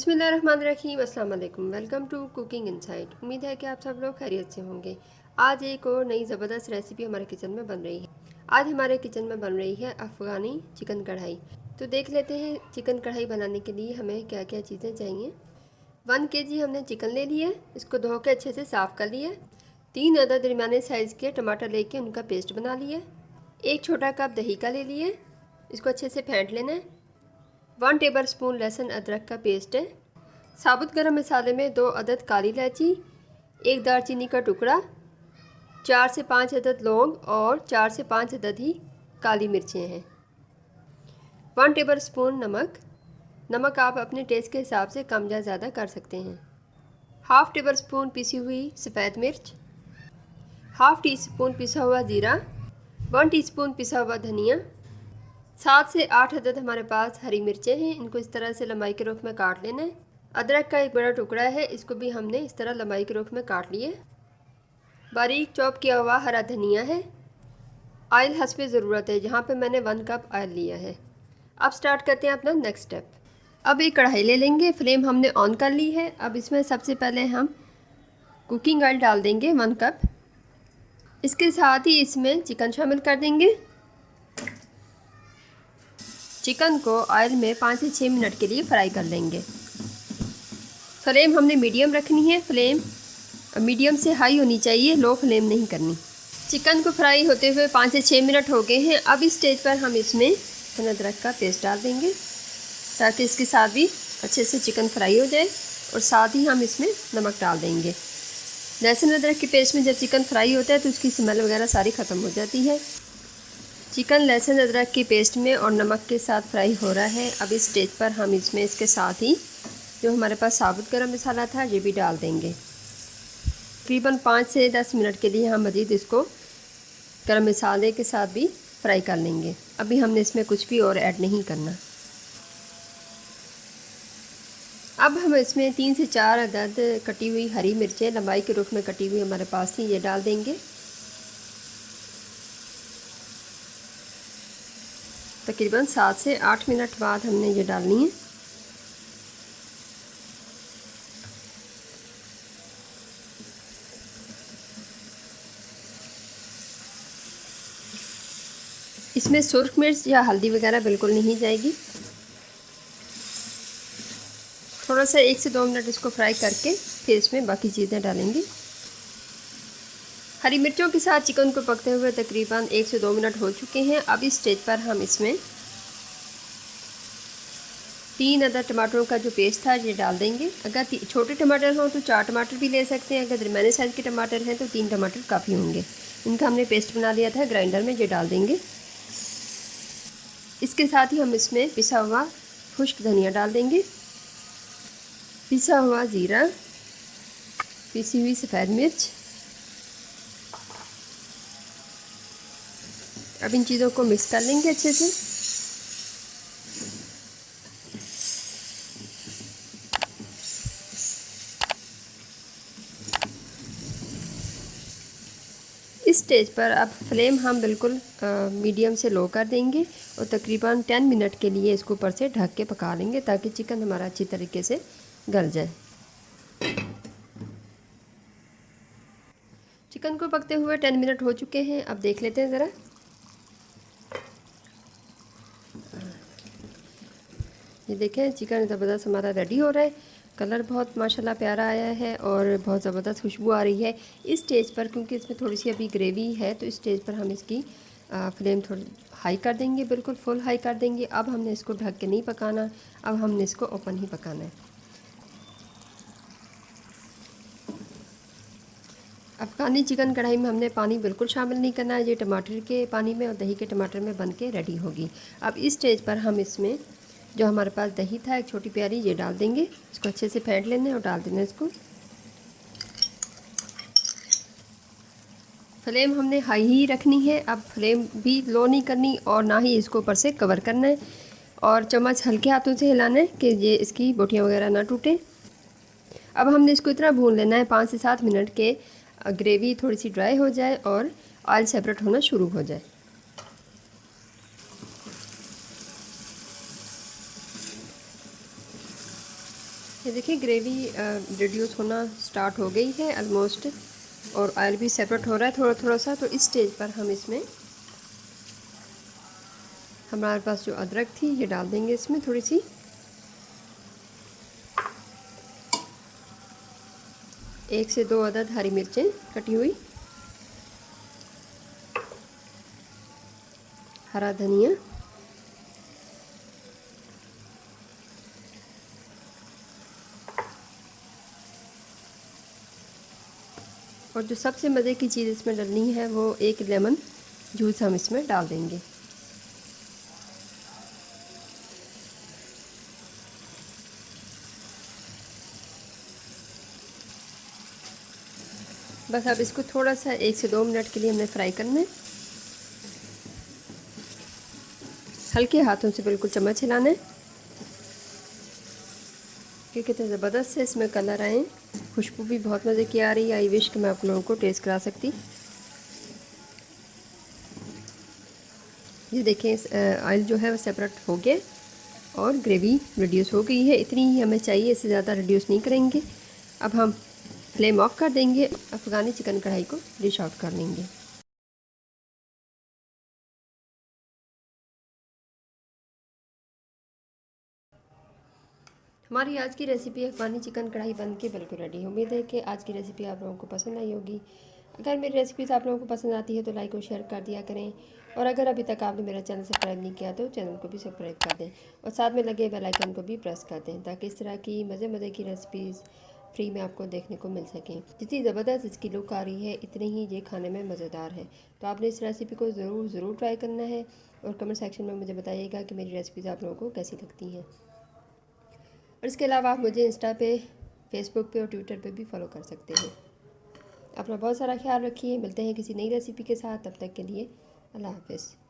बिस्मिल्लाहिर्रहमानिर्रहीम, अस्सलाम वालेकुम। Welcome to cooking insight. उम्मीद है कि आप सब लोग खैरियत से होंगे। आज एक और नई ज़बरदस्त रेसिपी हमारे किचन में बन रही है। आज हमारे किचन में बन रही है अफ़गानी चिकन कढ़ाई। तो देख लेते हैं चिकन कढ़ाई बनाने के लिए हमें क्या क्या चीज़ें चाहिए। 1 kg हमने चिकन ले लिया, इसको धो के अच्छे से साफ़ कर लिया। 3 अदद दरमियाने साइज़ के टमाटर लेके उनका पेस्ट बना लिया। 1 छोटा कप दही का ले लिए, इसको अच्छे से फेंट लेना है। 1 टेबलस्पून लहसुन अदरक का पेस्ट है। साबुत गरम मसाले में 2 अदद काली इलायची, 1 दालचीनी का टुकड़ा, 4 से 5 अदद लौंग और 4 से 5 अदद ही काली मिर्चें हैं। 1 टेबलस्पून नमक। नमक आप अपने टेस्ट के हिसाब से कम या ज़्यादा कर सकते हैं। हाफ़ टेबल स्पून पिसी हुई सफ़ेद मिर्च, हाफ़ टी स्पून पिसा हुआ ज़ीरा, 1 टीस्पून पिसा हुआ धनिया, 7 से 8 अदद हमारे पास हरी मिर्चें हैं। इनको इस तरह से लंबाई के रुख में काट लेना है। अदरक का एक बड़ा टुकड़ा है, इसको भी हमने इस तरह लंबाई के रुख में काट लिए। बारीक चॉप किया हुआ हरा धनिया है। ऑयल हस्बे ज़रूरत है, जहाँ पे मैंने 1 कप ऑयल लिया है। अब स्टार्ट करते हैं अपना नेक्स्ट स्टेप। अब एक कढ़ाई ले लेंगे, फ्लेम हमने ऑन कर ली है। अब इसमें सबसे पहले हम कुकिंग ऑयल डाल देंगे 1 कप। इसके साथ ही इसमें चिकन शामिल कर देंगे। चिकन को ऑयल में 5 से 6 मिनट के लिए फ्राई कर लेंगे। फ्लेम हमने मीडियम रखनी है। फ्लेम मीडियम से हाई होनी चाहिए, लो फ्लेम नहीं करनी। चिकन को फ्राई होते हुए 5 से 6 मिनट हो गए हैं। अब इस स्टेज पर हम इसमें लहसुन अदरक का पेस्ट डाल देंगे ताकि इसके साथ भी अच्छे से चिकन फ्राई हो जाए, और साथ ही हम इसमें नमक डाल देंगे। लहसुन अदरक के पेस्ट में जब चिकन फ्राई होता है तो उसकी स्मेल वगैरह सारी ख़त्म हो जाती है। चिकन लहसुन अदरक की पेस्ट में और नमक के साथ फ्राई हो रहा है। अब इस स्टेज पर हम इसमें इसके साथ ही जो हमारे पास साबुत गरम मसाला था ये भी डाल देंगे। तकरीबन 5 से 10 मिनट के लिए हम मज़ीद इसको गरम मसाले के साथ भी फ्राई कर लेंगे। अभी हमने इसमें कुछ भी और ऐड नहीं करना। अब हम इसमें 3 से 4 अदद कटी हुई हरी मिर्चें लंबाई के रुख में कटी हुई हमारे पास थी, ये डाल देंगे। तकरीबन 7 से 8 मिनट बाद हमने ये डालनी है। इसमें सुर्ख मिर्च या हल्दी वगैरह बिल्कुल नहीं जाएगी। थोड़ा सा 1 से 2 मिनट इसको फ्राई करके फिर इसमें बाकी चीज़ें डालेंगे। हरी मिर्चों के साथ चिकन को पकते हुए तकरीबन 1 से 2 मिनट हो चुके हैं। अब इस स्टेज पर हम इसमें 3 अदद टमाटरों का जो पेस्ट था ये डाल देंगे। अगर छोटे टमाटर हों तो 4 टमाटर भी ले सकते हैं। अगर दरमियाने साइज़ के टमाटर हैं तो 3 टमाटर काफ़ी होंगे। इनका हमने पेस्ट बना लिया था ग्राइंडर में, ये डाल देंगे। इसके साथ ही हम इसमें पिसा हुआ खुश्क धनिया डाल देंगे, पिसा हुआ ज़ीरा, पिसी हुई सफ़ेद मिर्च। अब इन चीज़ों को मिक्स कर लेंगे अच्छे से। इस स्टेज पर अब फ्लेम हम बिल्कुल मीडियम से लो कर देंगे और तकरीबन 10 मिनट के लिए इसको ऊपर से ढक के पका लेंगे ताकि चिकन हमारा अच्छी तरीके से गल जाए। चिकन को पकते हुए 10 मिनट हो चुके हैं। अब देख लेते हैं ज़रा। ये देखें चिकन ज़बरदस्त हमारा रेडी हो रहा है। कलर बहुत माशाल्लाह प्यारा आया है और बहुत ज़बरदस्त खुशबू आ रही है। इस स्टेज पर क्योंकि इसमें थोड़ी सी अभी ग्रेवी है तो इस स्टेज पर हम इसकी फ्लेम थोड़ी हाई कर देंगे, बिल्कुल फुल हाई कर देंगे। अब हमने इसको ढक के नहीं पकाना, अब हमने इसको ओपन ही पकाना है। अफ़गानी चिकन कढ़ाई में हमने पानी बिल्कुल शामिल नहीं करना है। ये टमाटर के पानी में और दही के टमाटर में बन के रेडी होगी। अब इस स्टेज पर हम इसमें जो हमारे पास दही था एक छोटी प्याली, ये डाल देंगे। इसको अच्छे से फेंट लेना है और डाल देना है इसको। फ्लेम हमने हाई ही रखनी है। अब फ्लेम भी लो नहीं करनी और ना ही इसको ऊपर से कवर करना है, और चम्मच हल्के हाथों से हिलाना है कि ये इसकी बोटियाँ वगैरह ना टूटें। अब हमने इसको इतना भून लेना है 5 से 7 मिनट के ग्रेवी थोड़ी सी ड्राई हो जाए और ऑयल सेपरेट होना शुरू हो जाए। ये देखिए ग्रेवी रिड्यूस होना स्टार्ट हो गई है ऑलमोस्ट, और ऑयल भी सेपरेट हो रहा है थोड़ा थोड़ा सा। तो इस स्टेज पर हम इसमें हमारे पास जो अदरक थी ये डाल देंगे इसमें थोड़ी सी, एक से दो अदद हरी मिर्चें कटी हुई, हरा धनिया, और जो सबसे मज़े की चीज़ इसमें डालनी है वो एक लेमन जूस हम इसमें डाल देंगे। बस अब इसको थोड़ा सा 1 से 2 मिनट के लिए हमने फ्राई करना है। हल्के हाथों से बिल्कुल चम्मच हिलाना है, क्योंकि कितने ज़बरदस्त से इसमें कलर आए, खुशबू भी बहुत मज़े की आ रही है। आई विश कि मैं आप लोगों को टेस्ट करा सकती। ये देखें ऑयल जो है वो सेपरेट हो गया और ग्रेवी रिड्यूस हो गई है। इतनी ही हमें चाहिए, इससे ज़्यादा रिड्यूस नहीं करेंगे। अब हम फ्लेम ऑफ कर देंगे, अफ़गानी चिकन कढ़ाई को डिश आउट कर लेंगे। हमारी आज की रेसिपी अफ़गानी चिकन कढ़ाई बन के बिल्कुल रेडी है। उम्मीद है कि आज की रेसिपी आप लोगों को पसंद आई होगी। अगर मेरी रेसिपीज़ आप लोगों को पसंद आती है तो लाइक और शेयर कर दिया करें, और अगर अभी तक आपने मेरा चैनल सब्सक्राइब नहीं किया तो चैनल को भी सब्सक्राइब कर दें, और साथ में लगे बेल आइकन को भी प्रेस कर दें, ताकि इस तरह की मज़े मज़े की रेसिपीज़ फ्री में आपको देखने को मिल सकें। जितनी ज़बरदस्त इसकी लुक आ रही है इतनी ही ये खाने में मज़ेदार है। तो आपने इस रेसिपी को ज़रूर ट्राई करना है, और कमेंट सेक्शन में मुझे बताइएगा कि मेरी रेसिपीज़ आप लोगों को कैसी लगती हैं। और इसके अलावा आप मुझे इंस्टा पे, फेसबुक पे और ट्विटर पे भी फॉलो कर सकते हैं। अपना बहुत सारा ख्याल रखिए। मिलते हैं किसी नई रेसिपी के साथ, तब तक के लिए अल्लाह हाफ़िज़।